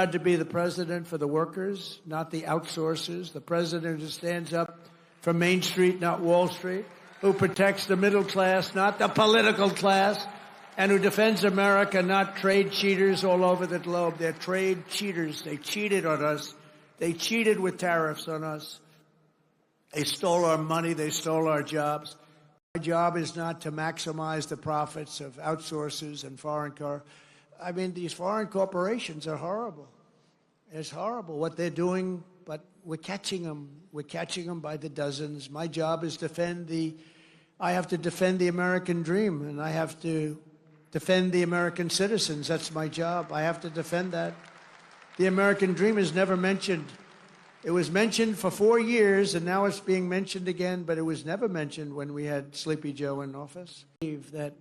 proud to be the president for the workers, not the outsourcers. The president who stands up for Main Street, not Wall Street, who protects the middle class, not the political class, and who defends America, not trade cheaters all over the globe. They're trade cheaters. They cheated on us. They cheated with tariffs on us. They stole our money. They stole our jobs. My job is not to maximize the profits of outsourcers and these foreign corporations are horrible. It's horrible what they're doing, but we're catching them. We're catching them by the dozens. My job is I have to defend the American dream, and I have to defend the American citizens. That's my job. I have to defend that. The American dream is never mentioned. It was mentioned for 4 years, and now it's being mentioned again, but it was never mentioned when we had Sleepy Joe in office. That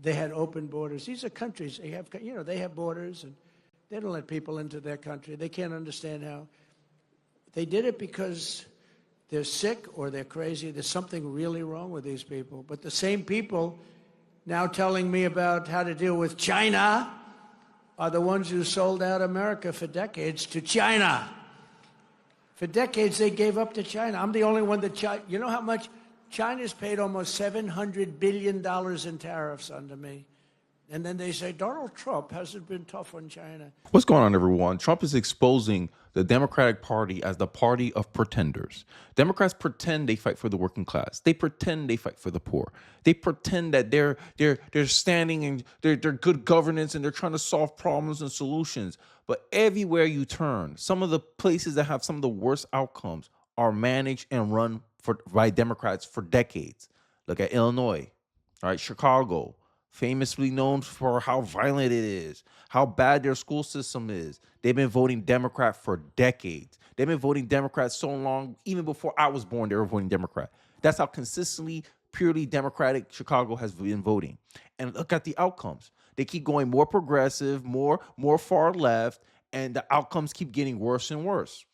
they had open borders. These are countries, they have borders, and they don't let people into their country. They can't understand how. They did it because they're sick or they're crazy. There's something really wrong with these people. But the same people now telling me about how to deal with China are the ones who sold out America for decades to China. For decades, they gave up to China. I'm the only one that you know how much? China's paid almost $700 billion in tariffs under me. And then they say, Donald Trump hasn't been tough on China. What's going on, everyone? Trump is exposing the Democratic Party as the party of pretenders. Democrats pretend they fight for the working class. They pretend they fight for the poor. They pretend that they're standing and they're good governance and they're trying to solve problems and solutions. But everywhere you turn, some of the places that have some of the worst outcomes are managed and run by Democrats for decades. Look at Illinois, all right, Chicago, famously known for how violent it is, how bad their school system is. They've been voting Democrat for decades. They've been voting Democrat so long, even before I was born, they were voting Democrat. That's how consistently, purely Democratic Chicago has been voting. And look at the outcomes. They keep going more progressive, more far left, and the outcomes keep getting worse and worse.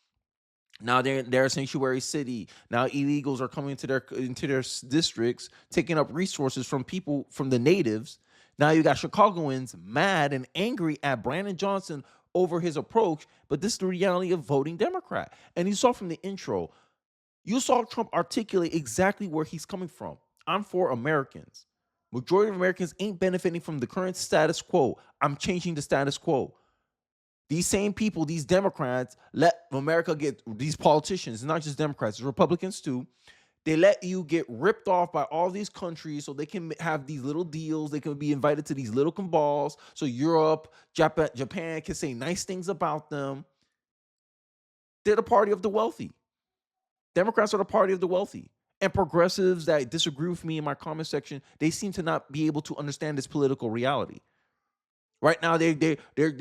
Now they're a sanctuary city. Now illegals are coming into their districts, taking up resources from people, from the natives. Now you got Chicagoans mad and angry at Brandon Johnson over his approach, but this is the reality of voting Democrat. And you saw from the intro, you saw Trump articulate exactly where he's coming from. I'm for Americans. Majority of Americans ain't benefiting from the current status quo. I'm changing the status quo. These same people, these Democrats, let America get, these politicians, not just Democrats, it's Republicans too, they let you get ripped off by all these countries so they can have these little deals. They can be invited to these little cabals. So Europe, Japan can say nice things about them. They're the party of the wealthy. Democrats are the party of the wealthy. And progressives that disagree with me in my comment section, they seem to not be able to understand this political reality. Right now, they're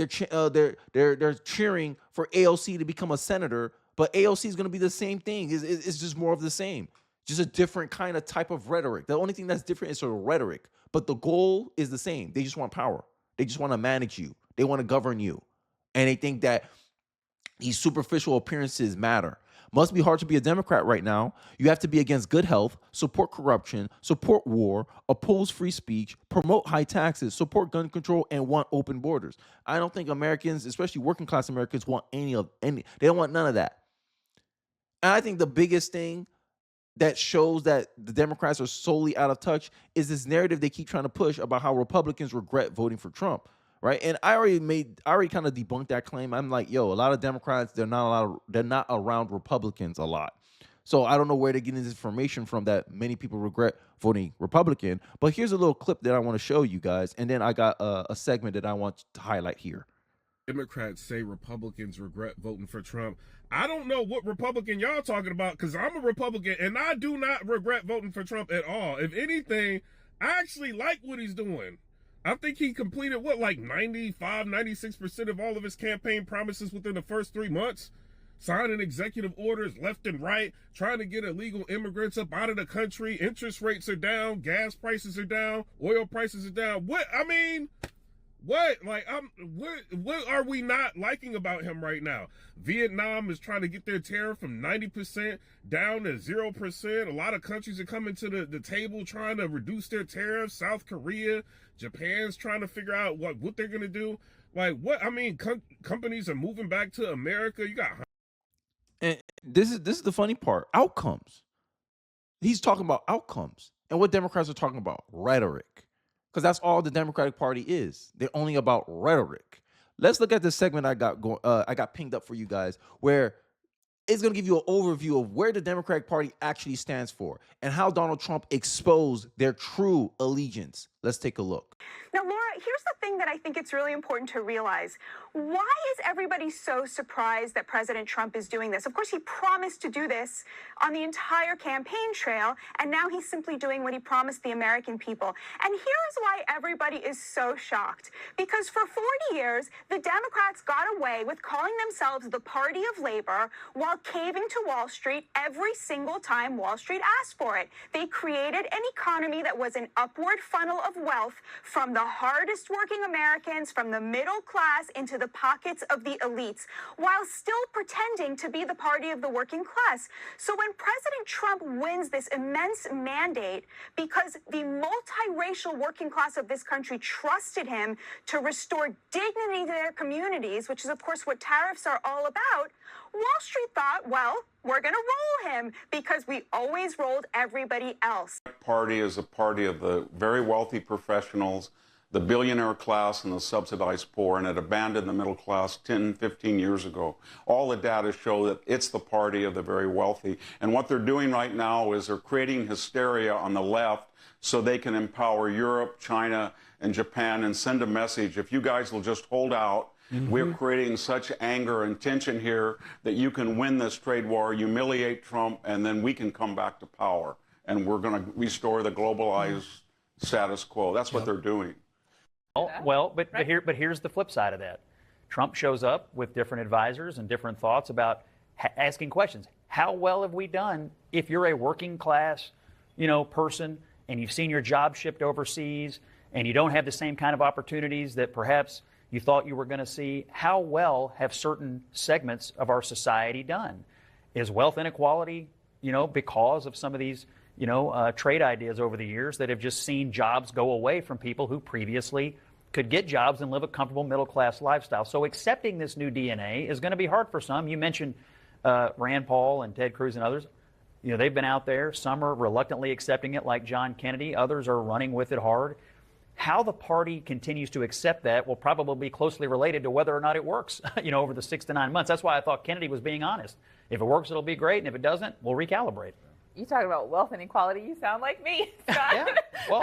cheering for AOC to become a senator, but AOC is going to be the same thing. It's just more of the same, just a different kind of type of rhetoric. The only thing that's different is sort of rhetoric, but the goal is the same. They just want power. They just want to manage you. They want to govern you, and they think that these superficial appearances matter. Must be hard to be a Democrat right now. You have to be against good health, support corruption, support war, oppose free speech, promote high taxes, support gun control, and want open borders. I don't think Americans, especially working class Americans, want any. They don't want none of that. And I think the biggest thing that shows that the Democrats are solely out of touch is this narrative they keep trying to push about how Republicans regret voting for Trump. Right. And I already kind of debunked that claim. I'm like, yo, a lot of Democrats, they're not around Republicans a lot. So I don't know where they're getting this information from that many people regret voting Republican. But here's a little clip that I want to show you guys. And then I got a segment that I want to highlight here. Democrats say Republicans regret voting for Trump. I don't know what Republican y'all talking about, because I'm a Republican and I do not regret voting for Trump at all. If anything, I actually like what he's doing. I think he completed, like 95, 96% of all of his campaign promises within the first 3 months. Signing executive orders left and right, trying to get illegal immigrants up out of the country. Interest rates are down, gas prices are down, oil prices are down. What are we not liking about him right now? Vietnam is trying to get their tariff from 90% down to 0%. A lot of countries are coming to the table trying to reduce their tariffs. South Korea, Japan's trying to figure out what they're going to do. Like what? I mean, companies are moving back to America. You got And this is the funny part. Outcomes. He's talking about outcomes. And what Democrats are talking about? Rhetoric. Because that's all the Democratic Party is. They're only about rhetoric. Let's look at this segment I got pinged up for you guys, where it's going to give you an overview of where the Democratic Party actually stands for and how Donald Trump exposed their true allegiance. Let's take a look. Now, Laura, here's the thing that I think it's really important to realize. Why is everybody so surprised that President Trump is doing this? Of course, he promised to do this on the entire campaign trail, and now he's simply doing what he promised the American people. And here's why everybody is so shocked. Because for 40 years, the Democrats got away with calling themselves the party of labor while caving to Wall Street every single time Wall Street asked for it. They created an economy that was an upward funnel of wealth from the hardest working Americans, from the middle class into the pockets of the elites, while still pretending to be the party of the working class. So when President Trump wins this immense mandate because the multiracial working class of this country trusted him to restore dignity to their communities, which is of course what tariffs are all about, Wall Street thought, well, we're going to roll him because we always rolled everybody else. Party is a party of the very wealthy professionals, the billionaire class, and the subsidized poor, and it abandoned the middle class 10, 15 years ago. All the data show that it's the party of the very wealthy. And what they're doing right now is they're creating hysteria on the left so they can empower Europe, China, and Japan and send a message. If you guys will just hold out, we're creating such anger and tension here that you can win this trade war, humiliate Trump, and then we can come back to power. And we're going to restore the globalized status quo. That's what they're doing. Well, but here's the flip side of that. Trump shows up with different advisors and different thoughts about asking questions. How well have we done if you're a working class, person, and you've seen your job shipped overseas, and you don't have the same kind of opportunities that perhaps you thought you were going to see? How well have certain segments of our society done? Is wealth inequality, because of some of these, trade ideas over the years that have just seen jobs go away from people who previously could get jobs and live a comfortable middle-class lifestyle? So accepting this new DNA is going to be hard for some. You mentioned Rand Paul and Ted Cruz and others. They've been out there. Some are reluctantly accepting it, like John Kennedy. Others are running with it hard. How the party continues to accept that will probably be closely related to whether or not it works, over the 6 to 9 months. That's why I thought Kennedy was being honest. If it works, it'll be great, and if it doesn't, we'll recalibrate. You talk about wealth inequality, you sound like me, Scott. Yeah. Well,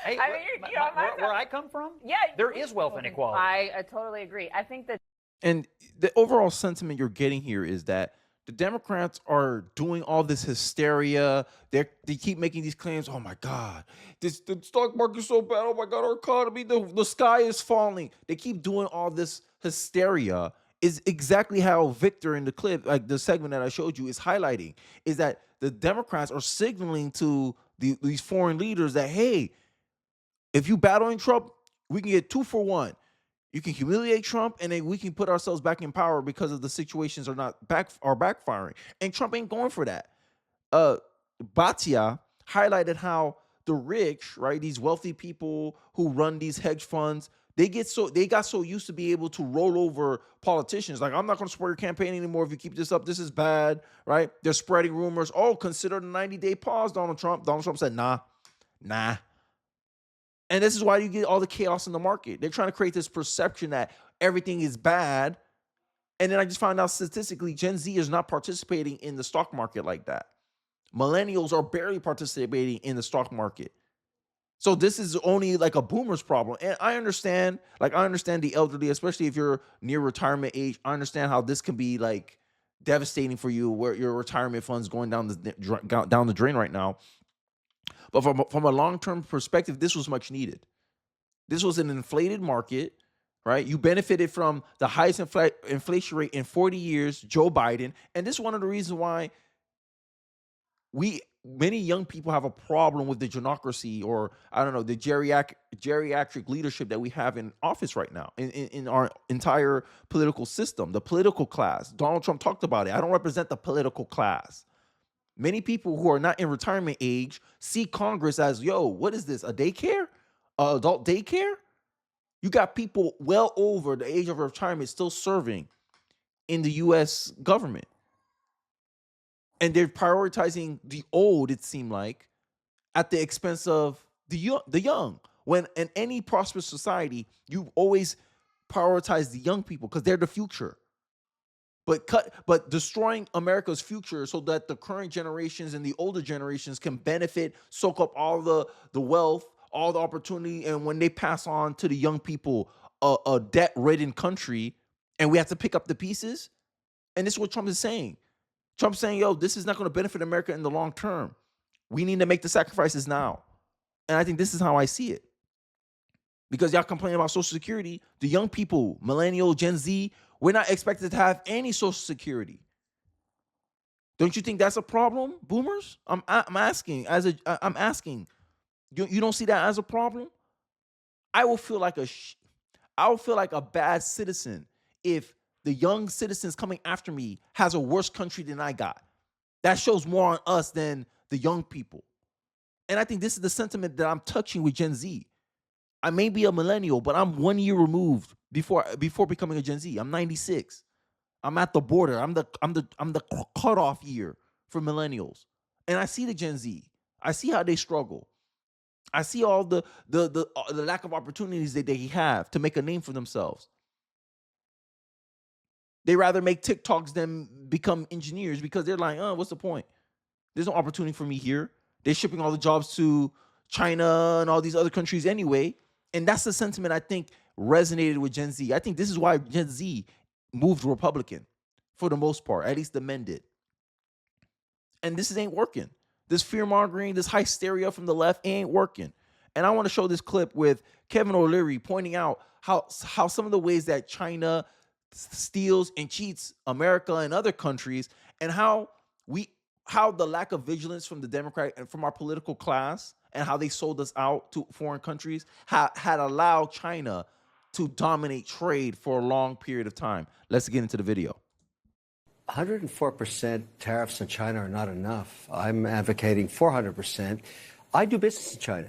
hey, I mean, where I come from, yeah, there is wealth inequality. I totally agree. I think that. And the overall sentiment you're getting here is that the Democrats are doing all this hysteria. They keep making these claims. Oh my God, the stock market's so bad. Oh my God, our economy, the sky is falling. They keep doing all this hysteria. Is exactly how Victor in the clip, like the segment that I showed you, is highlighting. Is that the Democrats are signaling to these foreign leaders that, hey, if you battling Trump, we can get 2 for 1. You can humiliate Trump, and then we can put ourselves back in power because of the situations are backfiring. And Trump ain't going for that. Batia highlighted how the rich, right, these wealthy people who run these hedge funds, they got so used to be able to roll over politicians. Like, I'm not going to support your campaign anymore if you keep this up. This is bad, right? They're spreading rumors. Oh, consider the 90-day pause, Donald Trump. Donald Trump said, nah. And this is why you get all the chaos in the market. They're trying to create this perception that everything is bad. And then I just found out statistically, Gen Z is not participating in the stock market like that. Millennials are barely participating in the stock market. So this is only like a boomer's problem. And I understand the elderly, especially if you're near retirement age. I understand how this can be like devastating for you, where your retirement funds going down the drain right now. But from a long-term perspective, this was much needed. This was an inflated market, right? You benefited from the highest inflation rate in 40 years, Joe Biden. And this is one of the reasons why many young people have a problem with the genocracy, or I don't know, the geriatric leadership that we have in office right now in our entire political system, the political class. Donald Trump talked about it. I don't represent the political class. Many people who are not in retirement age see Congress as, yo, what is this, a daycare? Adult daycare? You got people well over the age of retirement still serving in the U.S. government. And they're prioritizing the old, it seemed like, at the expense of the young. When in any prosperous society, you always prioritize the young people because they're the future. But destroying America's future so that the current generations and the older generations can benefit, soak up all the wealth, all the opportunity, and when they pass on to the young people a debt-ridden country, and we have to pick up the pieces. And this is what Trump is saying. Trump's saying, yo, this is not going to benefit America in the long term. We need to make the sacrifices now. And I think this is how I see it. Because y'all complain about Social Security, the young people, millennial, Gen Z, we're not expected to have any Social Security. Don't you think that's a problem, boomers? I'm asking. I'm asking. You don't see that as a problem? I will feel like a bad citizen if the young citizens coming after me has a worse country than I got. That shows more on us than the young people. And I think this is the sentiment that I'm touching with Gen Z. I may be a millennial, but I'm 1 year removed before becoming a Gen Z. I'm 96. I'm at the border. I'm the cutoff year for millennials. And I see the Gen Z. I see how they struggle. I see all the lack of opportunities that they have to make a name for themselves. They rather make TikToks than become engineers because they're like, oh, what's the point? There's no opportunity for me here. They're shipping all the jobs to China and all these other countries anyway. And that's the sentiment I think resonated with Gen Z. I think this is why Gen Z moved Republican for the most part, at least the men did. And this ain't working. This fear-mongering, this hysteria from the left ain't working. And I want to show this clip with Kevin O'Leary pointing out how some of the ways that China steals and cheats America and other countries, and how the lack of vigilance from the Democrat and from our political class and how they sold us out to foreign countries had allowed China to dominate trade for a long period of time. Let's get into the video. 104% tariffs on China are not enough. I'm advocating 400%. I do business in China.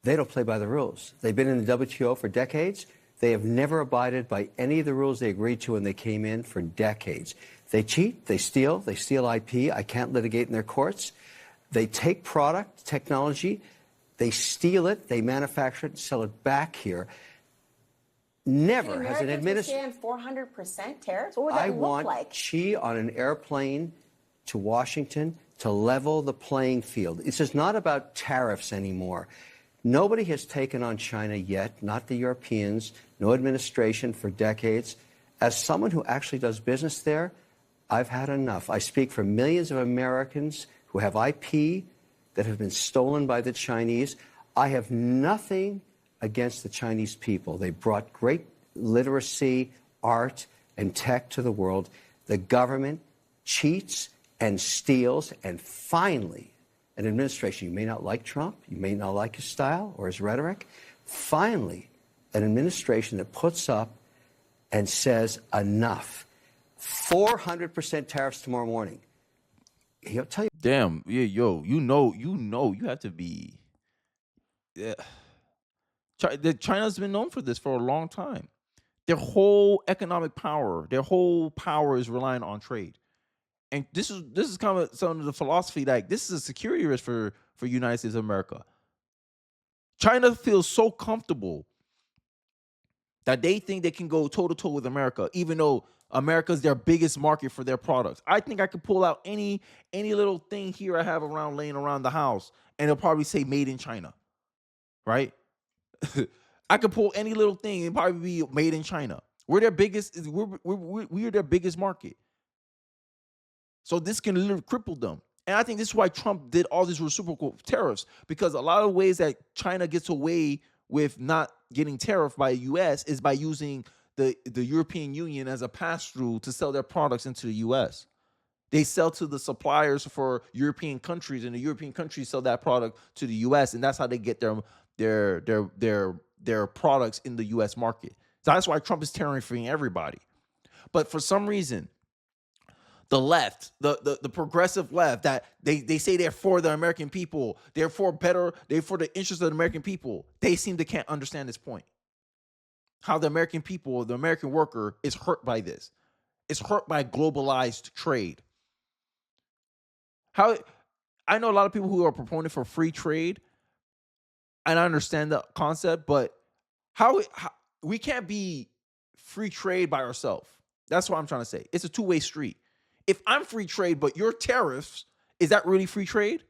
They don't play by the rules. They've been in the WTO for decades. They have never abided by any of the rules they agreed to when they came in for decades. They cheat, they steal IP. I can't litigate in their courts. They take product, technology, they steal it, they manufacture it, and sell it back here. Never has an administration. 400% tariffs? What would that look like? I want Xi on an airplane to Washington to level the playing field. This is not about tariffs anymore. Nobody has taken on China yet, not the Europeans, no administration for decades. As someone who actually does business there, I've had enough. I speak for millions of Americans who have IP that have been stolen by the Chinese. I have nothing against the Chinese people. They brought great literacy, art, and tech to the world. The government cheats and steals, and finally, an administration, you may not like Trump, you may not like his style or his rhetoric, finally, an administration that puts up and says enough. 400% tariffs tomorrow morning. He'll tell you. Damn, yeah, yo, you have to be. Yeah. China's been known for this for a long time. Their whole economic power, their whole power is relying on trade. And this is kind of some of the philosophy, like this is a security risk for United States of America. China feels so comfortable that they think they can go toe-to-toe with America, even though America's their biggest market for their products. I think I could pull out any little thing here I have laying around the house, and it'll probably say made in China, right? I could pull any little thing and probably be made in China. We're their biggest. We're their biggest market. So this can literally cripple them. And I think this is why Trump did all these reciprocal tariffs, because a lot of ways that China gets away with not getting tariffed by the U.S. is by using the European Union as a pass-through to sell their products into the U.S. They sell to the suppliers for European countries, and the European countries sell that product to the U.S., and that's how they get their products in the U.S. market. So that's why Trump is tariffing everybody. But for some reason, the left, the progressive left, that they say they're for the American people, they're for the interest of the American people, they seem to can't understand this point. how the American people, the American worker is hurt by this. It's hurt by globalized trade. How I know a lot of people who are proponent for free trade, and I understand the concept, but how we can't be free trade by ourselves. That's what I'm trying to say. It's a two-way street. If I'm free trade, but your tariffs, is that really free trade?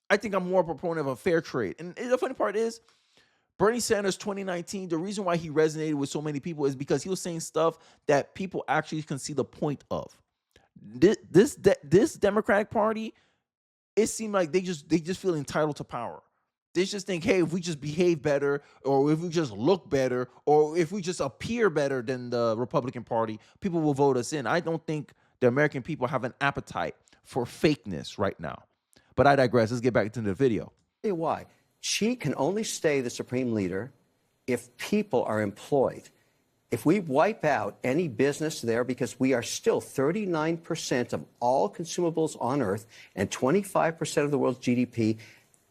I think I'm more a proponent of a fair trade. And the funny part is, Bernie Sanders 2019, the reason why he resonated with so many people is because he was saying stuff that people actually can see the point of. This Democratic Party, it seemed like they just feel entitled to power. They just think, hey, if we just behave better, or if we just look better, or if we just appear better than the Republican Party, people will vote us in. I don't think the American people have an appetite for fakeness right now. But I digress. Let's get back into the video. Tell you why. She can only stay the supreme leader if people are employed. If we wipe out any business there, because we are still 39% of all consumables on Earth and 25% of the world's GDP,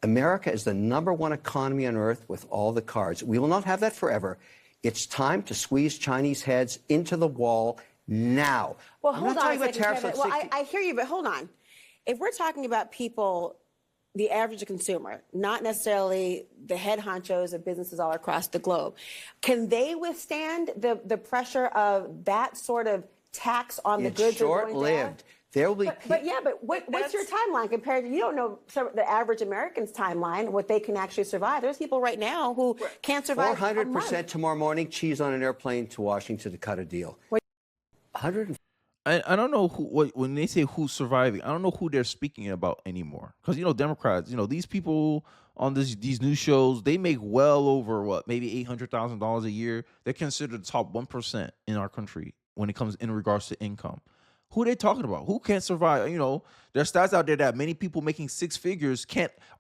America is the #1 economy on Earth with all the cards. We will not have that forever. It's time to squeeze Chinese heads into the wall now. Well, I'm hold not on talking a about second, tariffs Kevin. on Well, 60 I hear you, but hold on. If we're talking about people, the average consumer, not necessarily the head honchos of businesses all across the globe, can they withstand the pressure of that sort of tax on the It's goods? short-lived. There will be. But what's your timeline compared to, you don't know the average American's timeline, what they can actually survive. There's people right now who can't survive 400% tomorrow morning, cheese on an airplane to Washington to cut a deal. 100. I don't know when they say who's surviving, I don't know who they're speaking about anymore. Because, Democrats, these people on these news shows, they make well over maybe $800,000 a year. They're considered the top 1% in our country when it comes in regards to income. Who are they talking about? Who can't survive? There's stats out there that many people making six figures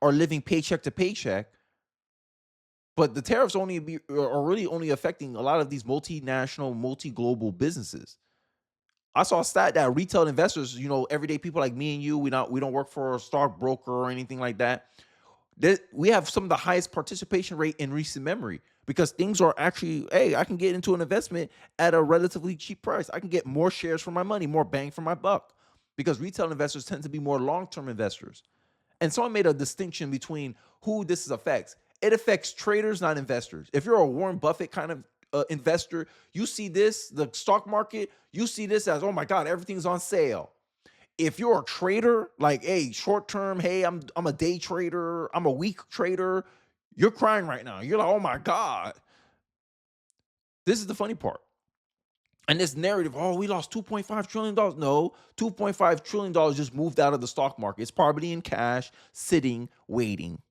are living paycheck to paycheck. But the tariffs are really only affecting a lot of these multinational, multi-global businesses. I saw a stat that retail investors, everyday people like me and you, we don't work for a stockbroker or anything like that. We have some of the highest participation rate in recent memory because things are actually, hey, I can get into an investment at a relatively cheap price. I can get more shares for my money, more bang for my buck, because retail investors tend to be more long-term investors. And someone made a distinction between who this affects. It affects traders, not investors. If you're a Warren Buffett kind of investor, you see this, the stock market, you see this as, oh my God, everything's on sale. If you're a trader, like, hey, short term, hey, I'm a day trader, I'm a week trader, you're crying right now. You're like, oh my God. This is the funny part. And this narrative, oh, we lost $2.5 trillion. No, $2.5 trillion just moved out of the stock market. It's probably in cash, sitting, waiting.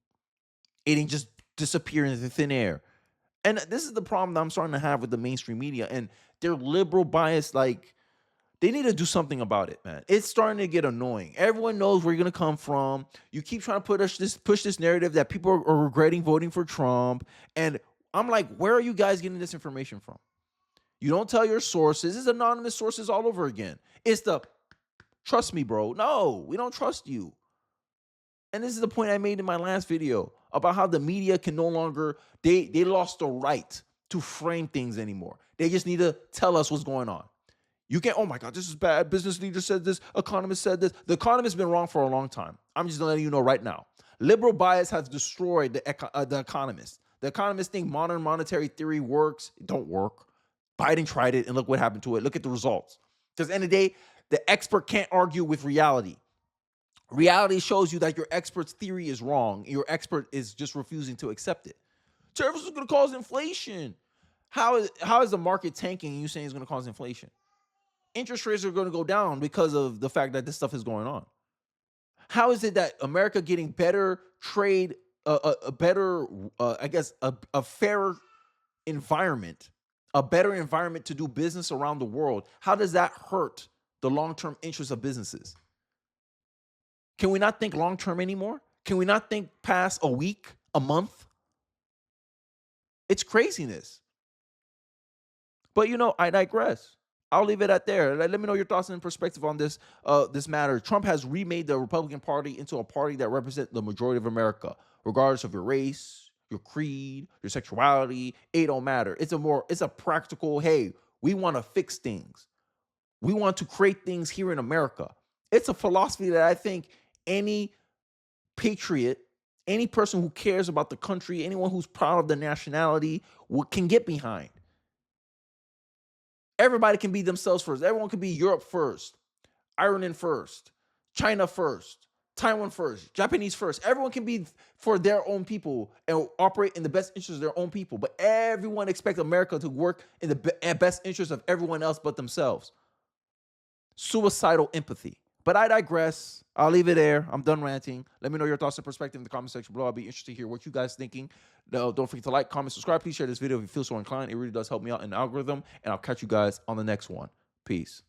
It didn't just disappear into thin air. And this is the problem that I'm starting to have with the mainstream media and their liberal bias. Like, they need to do something about it, man. It's starting to get annoying. Everyone knows where you're going to come from. You keep trying to push this narrative that people are regretting voting for Trump. And I'm like, where are you guys getting this information from? You don't tell your sources. It's anonymous sources all over again. It's trust me, bro. No, we don't trust you. And this is the point I made in my last video about how the media can no longer, they lost the right to frame things anymore. They just need to tell us what's going on. You can't, oh my God, this is bad. Business leader said this. Economist said this. The economist has been wrong for a long time. I'm just letting you know right now. Liberal bias has destroyed the economist. The economists think modern monetary theory works. It don't work. Biden tried it and look what happened to it. Look at the results. Because at the end of the day, the expert can't argue with reality. Reality shows you that your expert's theory is wrong. Your expert is just refusing to accept it. Tariffs is going to cause inflation. How is the market tanking and you saying it's going to cause inflation? Interest rates are going to go down because of the fact that this stuff is going on. How is it that America getting better trade, a better, a fairer environment, a better environment to do business around the world? How does that hurt the long-term interests of businesses? Can we not think long-term anymore? Can we not think past a week, a month? It's craziness. But, I digress. I'll leave it at there. Let me know your thoughts and perspective on this matter. Trump has remade the Republican Party into a party that represents the majority of America, regardless of your race, your creed, your sexuality. It don't matter. It's a practical, hey, we want to fix things. We want to create things here in America. It's a philosophy that I think any patriot, any person who cares about the country, anyone who's proud of the nationality can get behind. Everybody can be themselves first. Everyone can be Europe first, Ireland first, China first, Taiwan first, Japanese first. Everyone can be for their own people and operate in the best interest of their own people. But everyone expects America to work in the best interest of everyone else but themselves. Suicidal empathy. But I digress. I'll leave it there. I'm done ranting. Let me know your thoughts and perspective in the comment section below. I'll be interested to hear what you guys thinking. No, don't forget to like, comment, subscribe. Please share this video if you feel so inclined. It really does help me out in the algorithm. And I'll catch you guys on the next one. Peace.